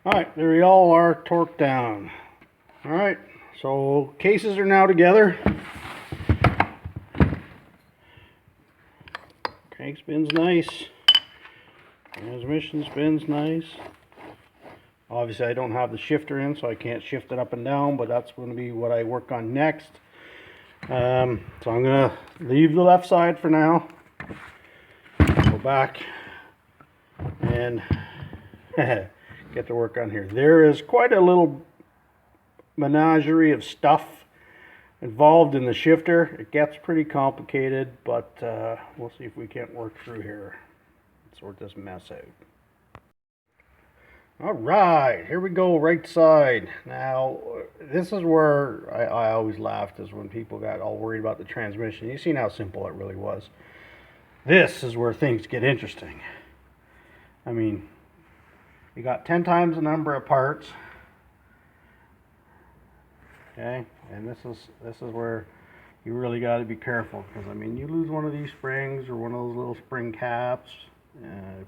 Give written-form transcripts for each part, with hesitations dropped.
Alright, there we all are torqued down. Alright, so cases are now together. Crank spins nice. Transmission spins nice. Obviously I don't have the shifter in, so I can't shift it up and down, but that's going to be what I work on next. So I'm going to leave the left side for now. Go back and get to work on here. There is quite a little menagerie of stuff involved in the shifter. It gets pretty complicated, but we'll see if we can't work through here and sort this mess out. Alright, here we go, right side. Now, this is where I always laughed, is when people got all worried about the transmission. You've seen how simple it really was. This is where things get interesting. I mean, you got 10 times the number of parts. Okay, and this is where you really got to be careful, because I mean, you lose one of these springs or one of those little spring caps,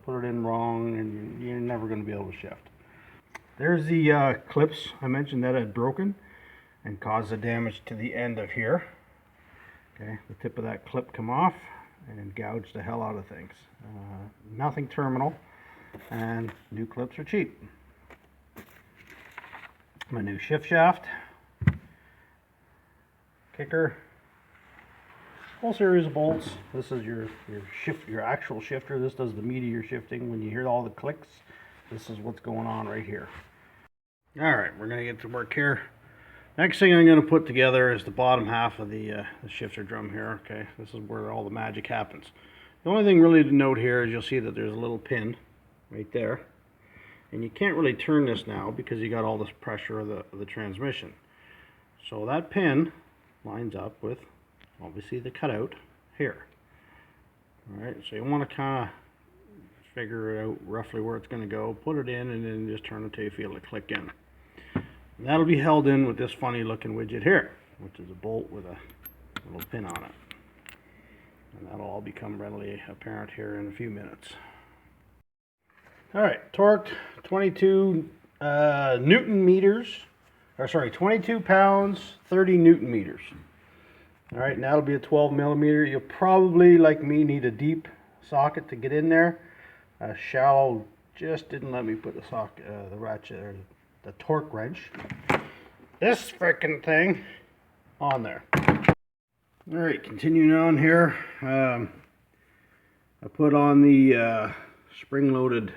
put it in wrong, and you're never going to be able to shift. There's the clips I mentioned that had broken and caused the damage to the end of here. Okay, the tip of that clip come off and gouged the hell out of things. Nothing terminal, and new clips are cheap. My new shift shaft, kicker, whole series of bolts. This is your actual shifter. This does the meat of your shifting. When you hear all the clicks, this is what's going on right here. Alright, we're going to get to work here. Next thing I'm going to put together is the bottom half of the shifter drum here. Okay, this is where all the magic happens. The only thing really to note here is you'll see that there's a little pin right there. And you can't really turn this now because you got all this pressure of the transmission. So that pin lines up with, obviously, the cutout here. Alright, so you want to kind of figure out roughly where it's going to go, put it in, and then just turn it till you feel it click in. And that'll be held in with this funny looking widget here, which is a bolt with a little pin on it. And that'll all become readily apparent here in a few minutes. Alright, torqued 22 Newton meters, or sorry, 22 pounds, 30 Newton meters. Alright, and that'll be a 12 millimeter. You'll probably, like me, need a deep socket to get in there. Shallow just didn't let me put the socket, the ratchet, or the torque wrench, this frickin' thing, on there. Alright, continuing on here. I put on the spring-loaded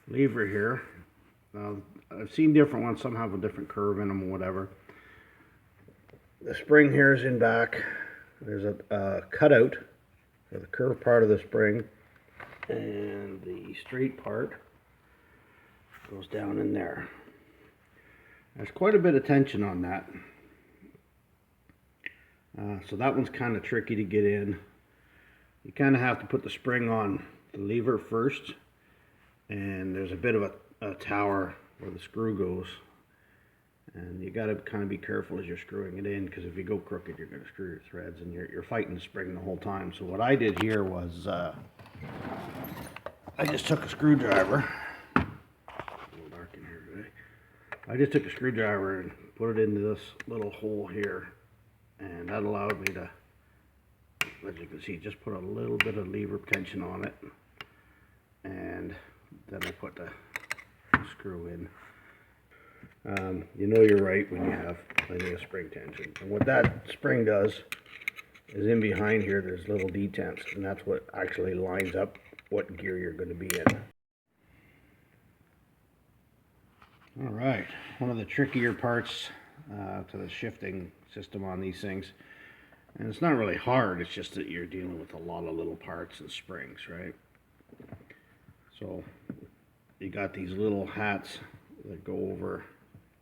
lever here. Now, I've seen different ones. Some have a different curve in them or whatever. The spring here is in back. There's a cutout for the curved part of the spring, and the straight part goes down in there. There's quite a bit of tension on that. So that one's kind of tricky to get in. You kind of have to put the spring on the lever first, and there's a bit of a tower where the screw goes, and you got to kind of be careful as you're screwing it in, because if you go crooked you're going to screw your threads, and you're fighting the spring the whole time. So what I did here was I just took a screwdriver. A little dark in here today. I just took a screwdriver and put it into this little hole here, and that allowed me to, as you can see, just put a little bit of lever tension on it, and then I put the screw in. You know you're right when you have plenty of spring tension. And what that spring does is, in behind here there's little detents, and that's what actually lines up what gear you're going to be in. Alright, one of the trickier parts to the shifting system on these things, and it's not really hard, it's just that you're dealing with a lot of little parts and springs, right? So you got these little hats that go over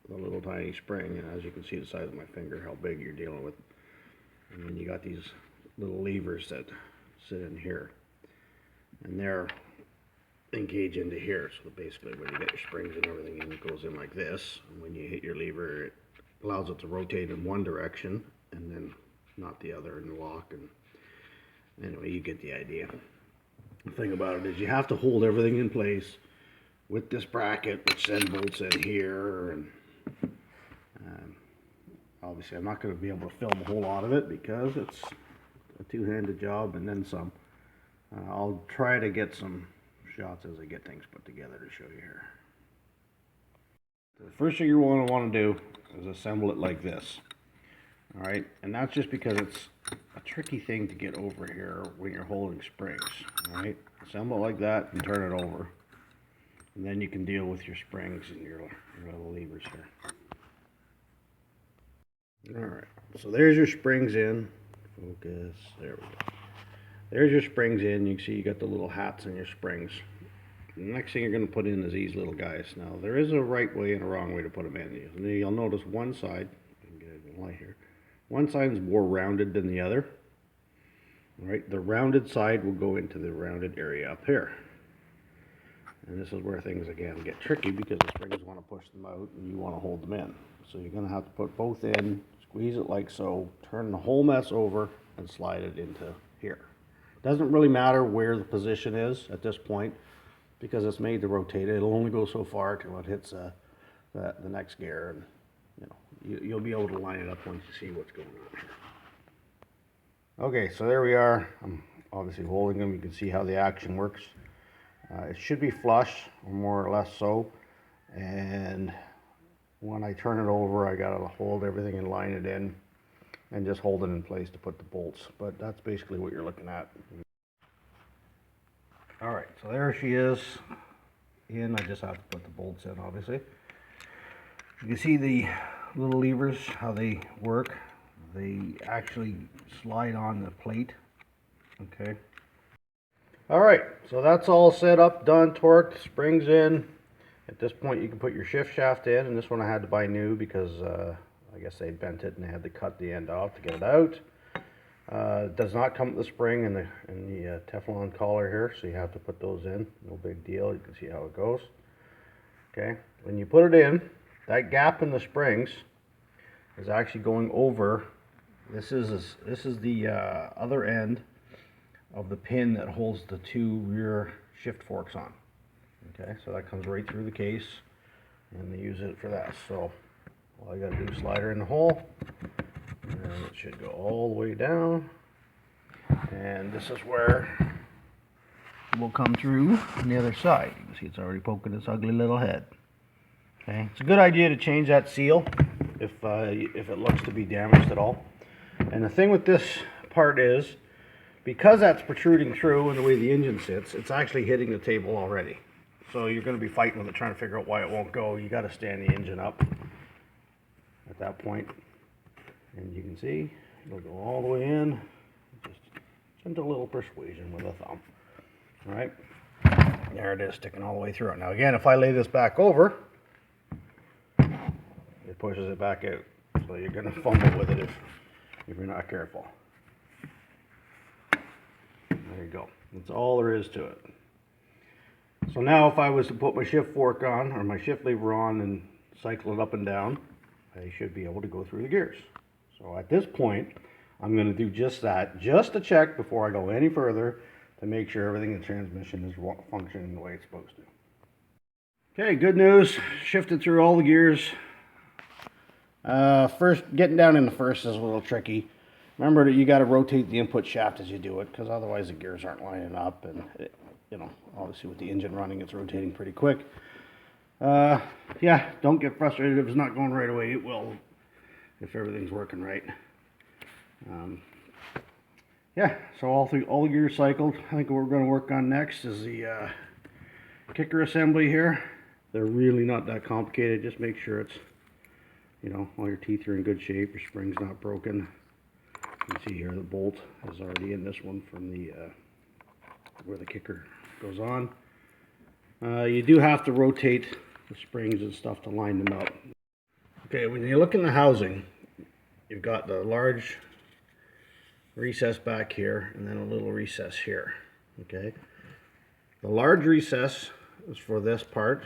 the little tiny spring, and as you can see the size of my finger how big you're dealing with, and then you got these little levers that sit in here, and they're engage into here. So basically when you get your springs and everything in, it goes in like this, and when you hit your lever it allows it to rotate in one direction and then not the other and lock. And anyway, you get the idea. The thing about it is you have to hold everything in place with this bracket, which then bolts in here. And obviously I'm not going to be able to film a whole lot of it because it's a two-handed job and then some. I'll try to get some shots as I get things put together to show you here. The first thing you want to do is assemble it like this. Alright, and that's just because it's a tricky thing to get over here when you're holding springs. Alright, assemble it like that and turn it over. And then you can deal with your springs and your little levers here. Alright, so there's your springs in. Focus, there we go. There's your springs in. You can see you got the little hats on your springs. The next thing you're going to put in is these little guys. Now, there is a right way and a wrong way to put them in. And you'll notice one side, I can get it in light here, one side is more rounded than the other. All right, the rounded side will go into the rounded area up here. And this is where things, again, get tricky because the springs want to push them out and you want to hold them in. So you're going to have to put both in, squeeze it like so, turn the whole mess over, and slide it into here. Doesn't really matter where the position is at this point because it's made to rotate. It'll only go so far till it hits the next gear, and you'll be able to line it up once you see what's going on here. Okay, so there we are. I'm obviously holding them. You can see how the action works. It should be flush, or more or less so. And when I turn it over, I gotta hold everything and line it in, and just hold it in place to put the bolts. But that's basically what you're looking at. All right, so there she is in. I just have to put the bolts in, obviously. You can see the little levers, how they work. They actually slide on the plate. Okay. All right, so that's all set up, done, torqued, springs in. At this point, you can put your shift shaft in, and this one I had to buy new because I guess they bent it and they had to cut the end off to get it out. It does not come with the spring and the Teflon collar here, so you have to put those in. No big deal. You can see how it goes. Okay, when you put it in, that gap in the springs is actually going over. This is the other end of the pin that holds the two rear shift forks on. Okay, so that comes right through the case, and they use it for that. So all I got to do is slide her in the hole, and it should go all the way down. And this is where we'll come through on the other side. You can see it's already poking its ugly little head. Okay, it's a good idea to change that seal if it looks to be damaged at all. And the thing with this part is, because that's protruding through and the way the engine sits, it's actually hitting the table already. So you're going to be fighting with it, trying to figure out why it won't go. You got to stand the engine up at that point. And you can see it'll go all the way in. Just gentle little persuasion with a thumb. All right, there it is, sticking all the way through it. Now again, if I lay this back over, it pushes it back out. So you're going to fumble with it if you're not careful. There you go. That's all there is to it. So now if I was to put my shift fork on, or my shift lever on, and cycle it up and down, I should be able to go through the gears. So at this point, I'm going to do just that, just to check before I go any further, to make sure everything in the transmission is functioning the way it's supposed to. Okay, good news. Shifted through all the gears. First, getting down in the first is a little tricky. Remember that you got to rotate the input shaft as you do it, because otherwise the gears aren't lining up, and obviously with the engine running, it's rotating pretty quick. Yeah, don't get frustrated if it's not going right away. It will, if everything's working right. Yeah, so all the gears cycled. I think what we're going to work on next is the kicker assembly here. They're really not that complicated. Just make sure it's, all your teeth are in good shape, your spring's not broken. You can see here the bolt is already in this one from the where the kicker goes on. You do have to rotate the springs and stuff to line them up. Okay, when you look in the housing, you've got the large recess back here and then a little recess here. Okay, the large recess is for this part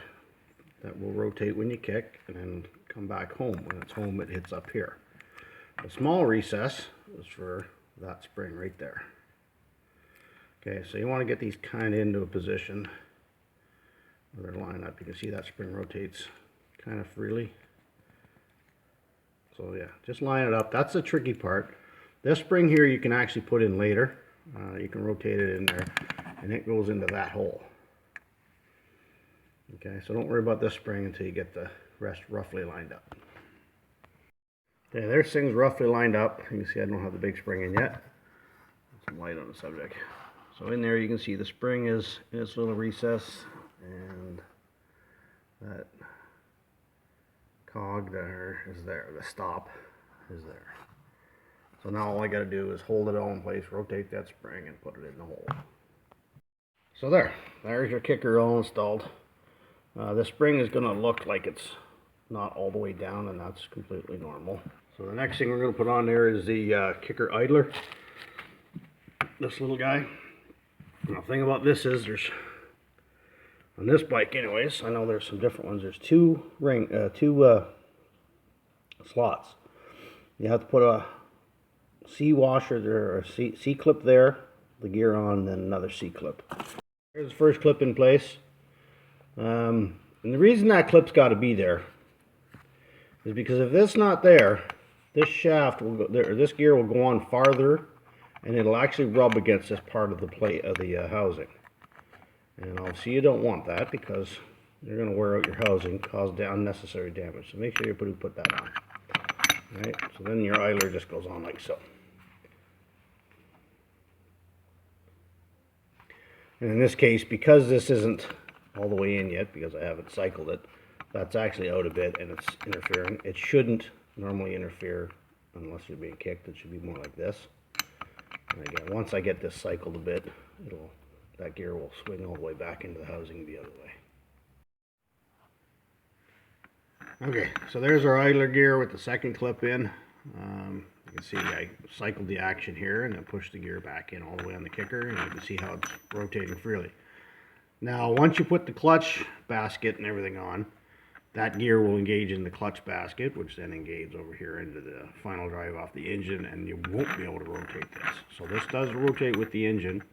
that will rotate when you kick and then come back home. When it's home, it hits up here. The small recess is for that spring right there. Okay, so you want to get these kind of into a position where they're lined up. You can see that spring rotates kind of freely. So yeah, just line it up. That's the tricky part. This spring here you can actually put in later. You can rotate it in there and it goes into that hole. Okay, so don't worry about this spring until you get the rest roughly lined up. Okay, there's things roughly lined up. You can see I don't have the big spring in yet. Some light on the subject. So in there you can see the spring is in its little recess, and that cog there is there. The stop is there. So now all I got to do is hold it all in place, rotate that spring, and put it in the hole. So there's your kicker all installed. The spring is going to look like it's not all the way down, and that's completely normal. So the next thing we're going to put on there is the kicker idler. This little guy. Now the thing about this is there's, on this bike anyways, I know there's some different ones, there's two slots. You have to put a C washer there, or a C clip there, the gear on, then another C clip. Here's the first clip in place. And the reason that clip's got to be there is because if it's not there, this shaft will go there, this gear will go on farther, and it'll actually rub against this part of the plate of the housing. And obviously you don't want that because you're going to wear out your housing, cause unnecessary damage. So make sure you put that on. All right, so then your idler just goes on like so. And in this case, because this isn't all the way in yet, because I haven't cycled it, that's actually out a bit and it's interfering. It shouldn't normally interfere unless you're being kicked. It should be more like this. And again, once I get this cycled a bit, that gear will swing all the way back into the housing the other way. Okay, so there's our idler gear with the second clip in. You can see I cycled the action here and then pushed the gear back in all the way on the kicker, and you can see how it's rotating freely. Now, once you put the clutch basket and everything on, that gear will engage in the clutch basket, which then engages over here into the final drive off the engine, and you won't be able to rotate this. So this does rotate with the engine.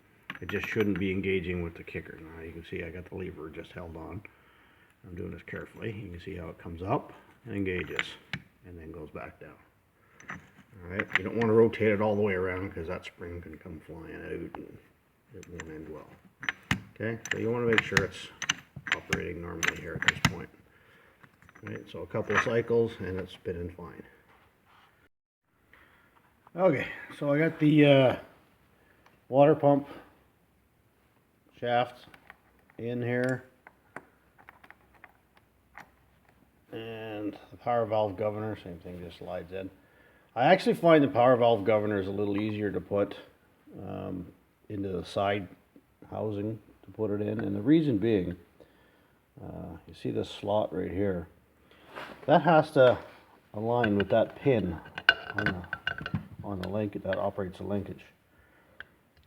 It just shouldn't be engaging with the kicker. Now you can see I got the lever just held on. I'm doing this carefully. You can see how it comes up and engages and then goes back down. Alright, you don't want to rotate it all the way around because that spring can come flying out and it won't end well. Okay, so you want to make sure it's operating normally here at this point. Right, so a couple of cycles and it's spinning fine. Okay, so I got the water pump shaft in here and the power valve governor, same thing, just slides in. I actually find the power valve governor is a little easier to put into the side housing to put it in, and the reason being, you see this slot right here, that has to align with that pin on the link that operates the linkage.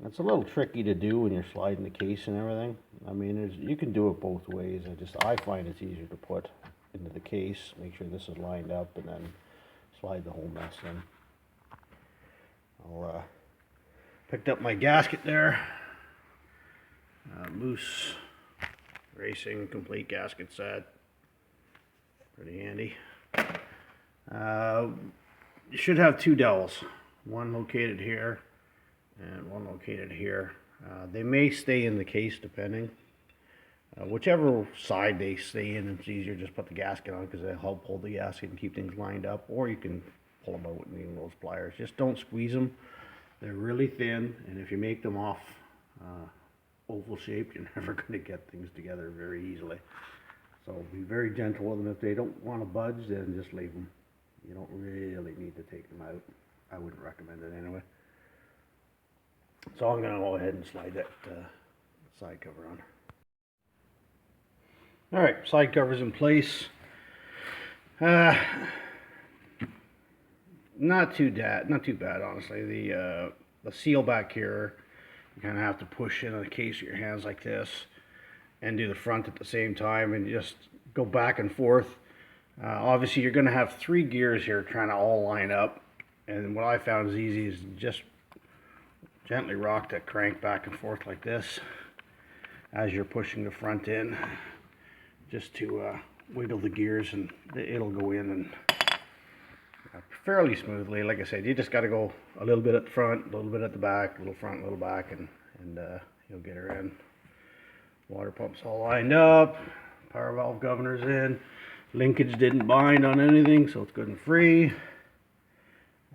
It's a little tricky to do when you're sliding the case and everything. I mean, you can do it both ways. I find it's easier to put into the case, make sure this is lined up, and then slide the whole mess in. I'll picked up my gasket there. Moose Racing complete gasket set. Pretty handy. You should have two dowels, one located here and one located here. They may stay in the case depending. Whichever side they stay in, it's easier just put the gasket on because they'll help hold the gasket and keep things lined up, or you can pull them out with those pliers. Just don't squeeze them. They're really thin, and if you make them off oval shaped, you're never going to get things together very easily. So be very gentle with them. If they don't want to budge, then just leave them. You don't really need to take them out. I wouldn't recommend it anyway. So I'm going to go ahead and slide that side cover on. Alright, side cover's in place. Not too bad honestly. The seal back here, you kind of have to push into the case with your hands like this and do the front at the same time and just go back and forth. Obviously you're going to have three gears here trying to all line up, and what I found is easy is just gently rock that crank back and forth like this as you're pushing the front in. just to wiggle the gears, and it'll go in and fairly smoothly. Like I said, you just got to go a little bit at the front, a little bit at the back, a little front, a little back, and you'll get her in. Water pump's all lined up, power valve governor's in, linkage didn't bind on anything, so it's good and free.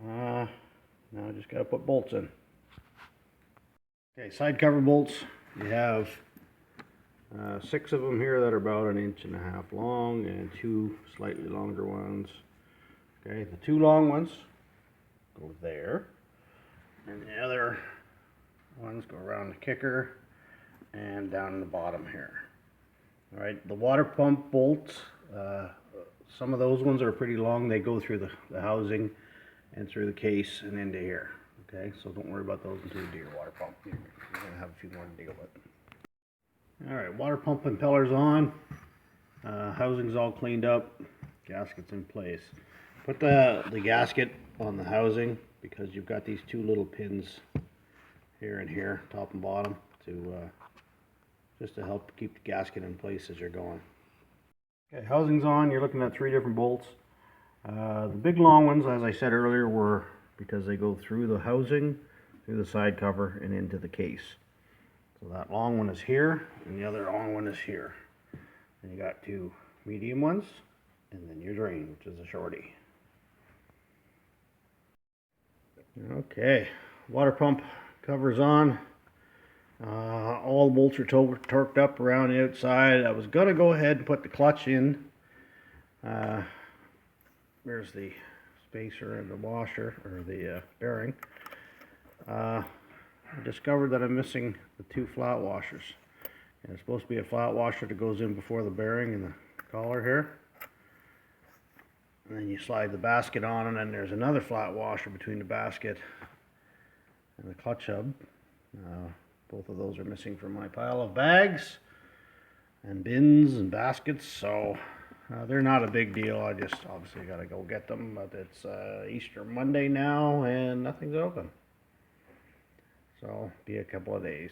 Now I just got to put bolts in. Okay, side cover bolts. You have 6 of them here that are about 1.5 inches long, and 2 slightly longer ones. Okay, the 2 long ones go there, and the other ones go around the kicker and down in the bottom here. All right, the water pump bolts, some of those ones are pretty long. They go through the housing and through the case and into here. Okay, so don't worry about those until you do your water pump. You're going to have a few more to deal with. All right, water pump impellers on. Housing's all cleaned up. Gasket's in place. Put the gasket on the housing because you've got these 2 little pins here and here, top and bottom, to just to help keep the gasket in place as you're going. Okay, housing's on. You're looking at 3 different bolts. The big long ones, as I said earlier, were because they go through the housing, through the side cover, and into the case. So that long one is here, and the other long one is here. And you got 2 medium ones, and then your drain, which is a shorty. Okay, water pump cover's on. All the bolts are torqued up around the outside. I was going to go ahead and put the clutch in. There's the spacer and the washer, or the bearing. I discovered that I'm missing the 2 flat washers. And it's supposed to be a flat washer that goes in before the bearing and the collar here. And then you slide the basket on, and then there's another flat washer between the basket and the clutch hub. Both of those are missing from my pile of bags and bins and baskets, so they're not a big deal. I just obviously got to go get them, but it's Easter Monday now and nothing's open. So be a couple of days.